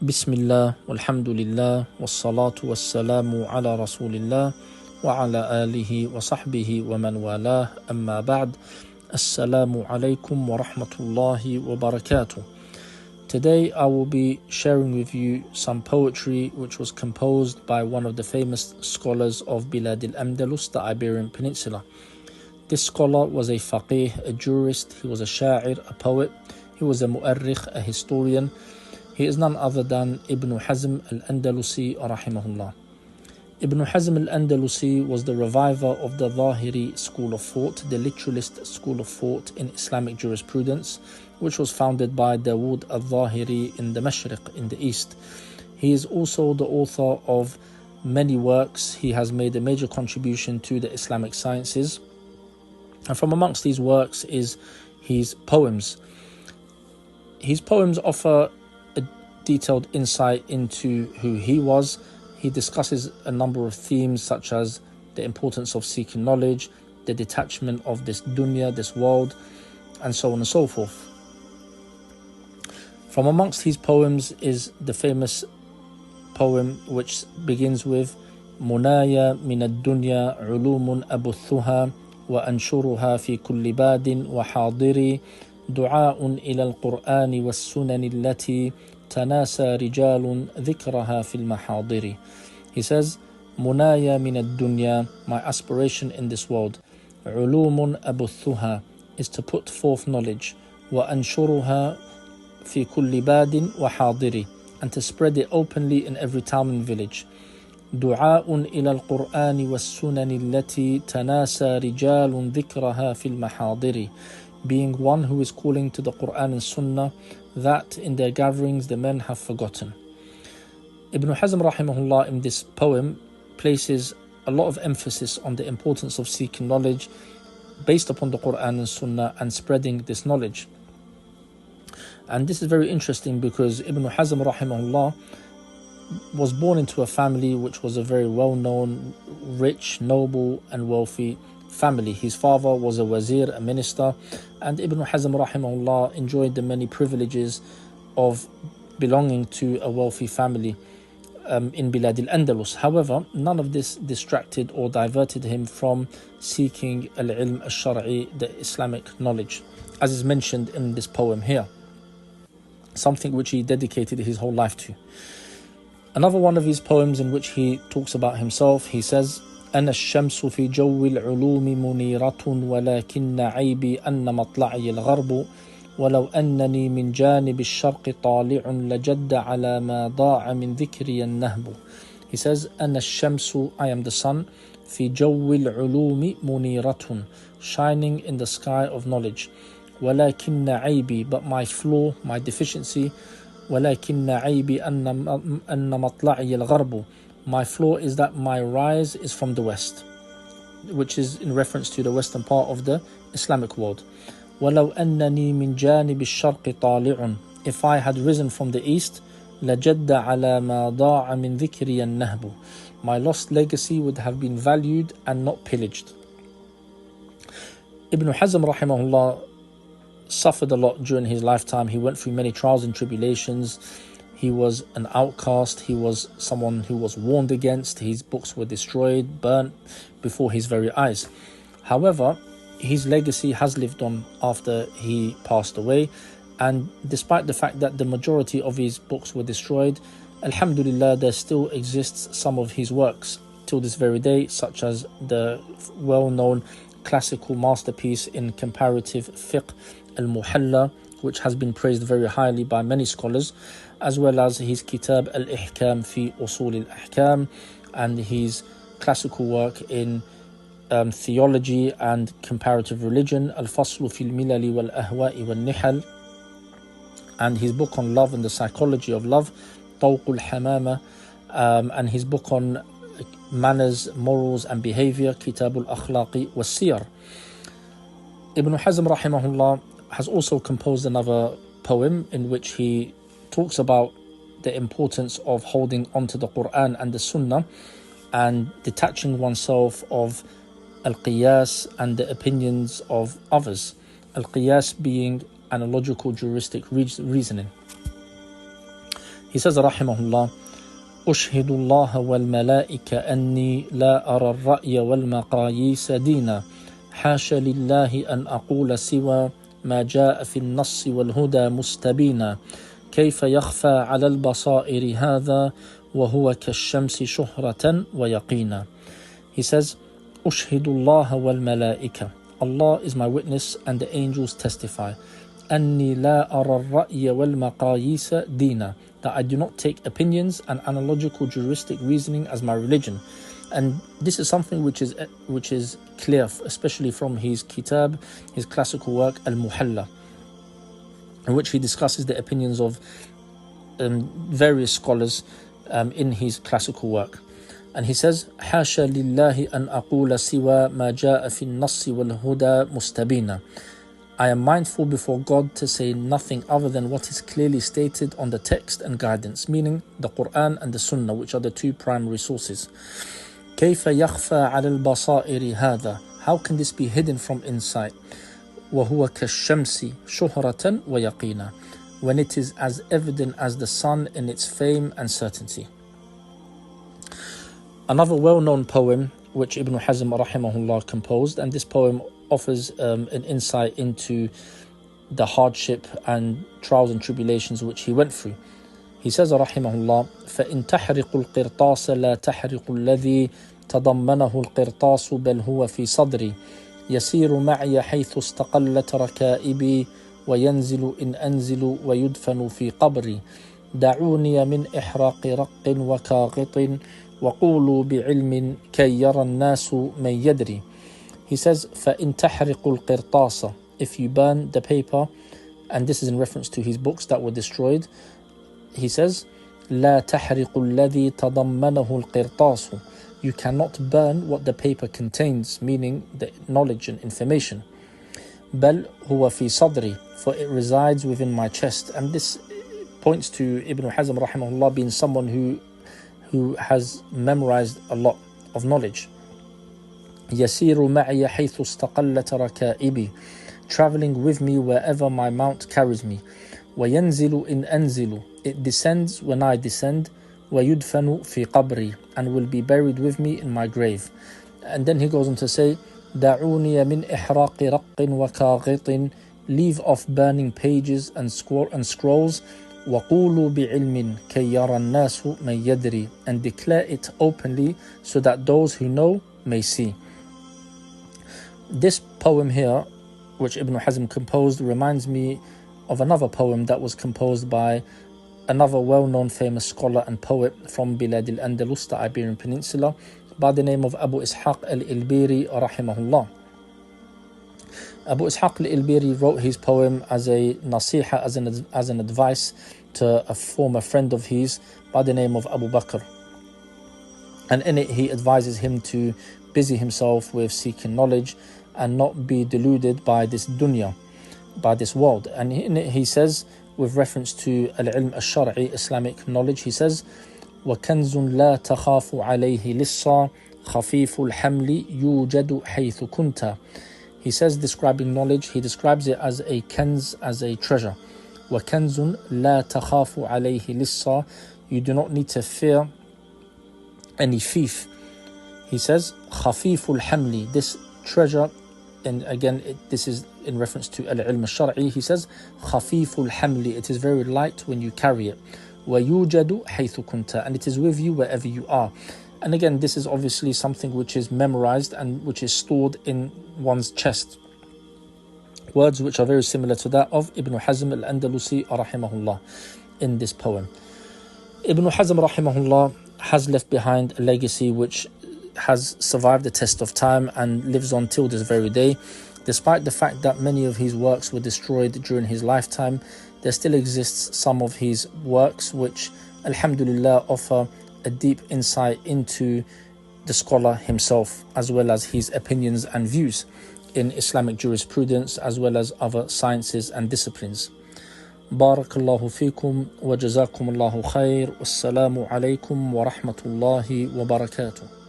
Bismillah, walhamdulillah, wassalatu wassalamu ala rasulillah, wa ala alihi wa sahbihi wa man walah, amma ba'd. Assalamu alaikum wa rahmatullahi wa barakatuh. Today I will be sharing with you some poetry which was composed by one of the famous scholars of Bilad al-Andalus, the Iberian Peninsula. This scholar was a faqih, a jurist, he was a sha'ir, a poet, he was a mu'arrikh, a historian. He is none other than Ibn Hazm al-Andalusi rahimahullah. Ibn Hazm al-Andalusi was the reviver of the Zahiri school of thought, the literalist school of thought in Islamic jurisprudence, which was founded by Dawood al-Zahiri in the Mashriq, in the east. He is also the author of many works. He has made a major contribution to the Islamic sciences. And from amongst these works is his poems. His poems offer a detailed insight into who he was. He discusses a number of themes such as the importance of seeking knowledge, the detachment of this dunya, this world, and so on and so forth. From amongst his poems is the famous poem which begins with Munaya min ad-dunya ulumun abuthuha wa anshuruha fi kulli badin wa hadiri du'a'un ila al-Qur'ani was-sunani allati tanasa rijalun dhikraha fil mahadiri. He says, Munaya min ad-dunya, my aspiration in this world, ulumun abuthuha, is to put forth knowledge, wa anshuruha fi kulli badin wa hadiri, and to spread it openly in every town and village. Du'a'un ila al-Qur'ani was-sunani allati tanasa rijalun dhikraha fil mahadiri, being one who is calling to the Qur'an and Sunnah that in their gatherings the men have forgotten. Ibn Hazm rahimahullah in this poem places a lot of emphasis on the importance of seeking knowledge based upon the Qur'an and Sunnah and spreading this knowledge. And this is very interesting because Ibn Hazm rahimahullah was born into a family which was a very well-known, rich, noble and wealthy family. His father was a wazir, a minister, and Ibn Hazm rahimahullah enjoyed the many privileges of belonging to a wealthy family in Bilad al-Andalus. However, none of this distracted or diverted him from seeking al-ilm al-shar'i, the Islamic knowledge, as is mentioned in this poem here, something which he dedicated his whole life to. Another one of his poems in which he talks about himself, he says, أنا الشمس في جو العلوم منيرة ولكن عيبي أن مطلعي الغرب ولو أنني من جانب الشرق طالع لجد على ما ضاع من ذكري النهب. He says, أنا الشمس, I am the sun, في جو العلوم منيرة, shining in the sky of knowledge. ولكن عيبي, but my flaw, my deficiency, ولكن عيبي أن مطلعي الغرب, my flaw is that my rise is from the west, which is in reference to the western part of the Islamic world. وَلَوْ أَنَّنِي مِنْ جَانِبِ الشَّرْقِ طَالِعٌ, if I had risen from the east, لَجَدَّ عَلَى مَا ضَاعَ مِنْ ذِكْرِيَ النَّهْبُ, my lost legacy would have been valued and not pillaged. Ibn Hazm rahimahullah suffered a lot during his lifetime. He went through many trials and tribulations. He was an outcast. He was someone who was warned against. His books were destroyed, burnt before his very eyes. However, his legacy has lived on after he passed away. And despite the fact that the majority of his books were destroyed, alhamdulillah, there still exists some of his works till this very day, such as the well-known classical masterpiece in comparative fiqh, Al-Muhalla, which has been praised very highly by many scholars, as well as his Kitab Al-Ihkam fi Usul Al-Ahkam, and his classical work in theology and comparative religion, Al-Faslu fil Milali wal Ahwa'i wal Nihal, and his book on love and the psychology of love, Tawq al-Hamama, and his book on manners, morals and behavior, Kitab Al-Akhlaqi was Siyar. Ibn Hazm rahimahullah has also composed another poem in which he talks about the importance of holding onto the Quran and the Sunnah and detaching oneself of al-qiyas and the opinions of others. Al-qiyas being analogical juristic reasoning. He says, rahimahullah, أشهد الله والملائكة أني لا أرى الرأي والمقاييس دينا حاشا لله أن أقول سوى ما جاء في النص والهدى مستبينا كيف يخفى على البصائر هذا وهو كالشمس شهرة ويقينا. He says, أشهد الله والملائكة, Allah is my witness and the angels testify, أني لا أرى الرأي والمقاييس دينا, that I do not take opinions and analogical juristic reasoning as my religion. And this is something which is clear, especially from his kitab, his classical work Al-Muhalla, in which he discusses the opinions of various scholars in his classical work. And he says, حاشا لله أن أقول سوى ما جاء في النص والهدى مستبينا. I am mindful before God to say nothing other than what is clearly stated on the text and guidance, meaning the Quran and the Sunnah, which are the two primary sources. كيف يخفى على البصائر هذا? How can this be hidden from insight? وهو كالشمس شهرة ويقينا, when it is as evident as the sun in its fame and certainty. Another well-known poem which Ibn Hazm rahimahullah composed, and this poem offers an insight into the hardship and trials and tribulations which he went through. He says rahimahullah, فَإِن تَحْرِقُ الْقِرْطَاسَ لَا تَحْرِقُ الَّذِي تَضَمَّنَهُ الْقِرْطَاسُ بَلْ هُوَ فِي صَدْرِي يسير معي حيث استقلت ركائبي وينزل إن أنزل ويدفن في قبري دعوني من إحراق رق وكاغط وقولوا بعلم كي يرى الناس من يدري. He says, فَإِن تَحْرِقُ الْقِرْطَاسَ, if you burn the paper, and this is in reference to his books that were destroyed, he says, لَا تَحْرِقُ الَّذِي تَضَمَّنَهُ الْقِرْطَاسُ, you cannot burn what the paper contains, meaning the knowledge and information. بَلْ هُوَ فِي صَدْرِي, for it resides within my chest. And this points to Ibn Hazm rahimahullah being someone who has memorized a lot of knowledge. يسير معي حيث استقلت ركائبي, traveling with me wherever my mount carries me. وينزل إن أنزل, it descends when I descend. ويدفن في قبري, and will be buried with me in my grave. And then he goes on to say, دعوني من إحراق رق وكاغط, leave off burning pages and scrolls. وقولوا بعلم كي يرى الناس من يدري, and declare it openly so that those who know may see. This poem here, which Ibn Hazm composed, reminds me of another poem that was composed by another well-known famous scholar and poet from Bilad al-Andalus, the Iberian Peninsula, by the name of Abu Ishaq al-Ilbiri rahimahullah. Abu Ishaq al-Ilbiri wrote his poem as a nasiha, as an advice to a former friend of his by the name of Abu Bakr. And in it he advises him to busy himself with seeking knowledge and not be deluded by this dunya, by this world. And in it he says, with reference to al-ilm al-shar'i, Islamic knowledge, he says, وَكَنْزٌ لَا تَخَافُ عَلَيْهِ لِلصَّى خَفِيفُ الْحَمْلِ يُوجَدُ حَيْثُ كُنْتَ. He says, describing knowledge, he describes it as a kanz, as a treasure. وَكَنْزٌ لَا تَخَافُ عَلَيْهِ لِلصَّى, you do not need to fear any thief. He says, خَفِيفُ الْحَمْلِ, this treasure, and again this is in reference to al-ilm al-shar'i, he says, خَفِيفُ الْحَمْلِ, it is very light when you carry it. وَيُوجَدُ حَيْثُ كُنْتَ, and it is with you wherever you are. And again, this is obviously something which is memorized and which is stored in one's chest. Words which are very similar to that of Ibn Hazm al-Andalusi rahimahullah in this poem. Ibn Hazm rahimahullah has left behind a legacy which has survived the test of time and lives on till this very day. Despite the fact that many of his works were destroyed during his lifetime, there still exists some of his works which, alhamdulillah, offer a deep insight into the scholar himself, as well as his opinions and views in Islamic jurisprudence, as well as other sciences and disciplines. Barakallahu fikum wa jazakumullahu khair. Wassalamu alaikum wa rahmatullahi wa barakatuh.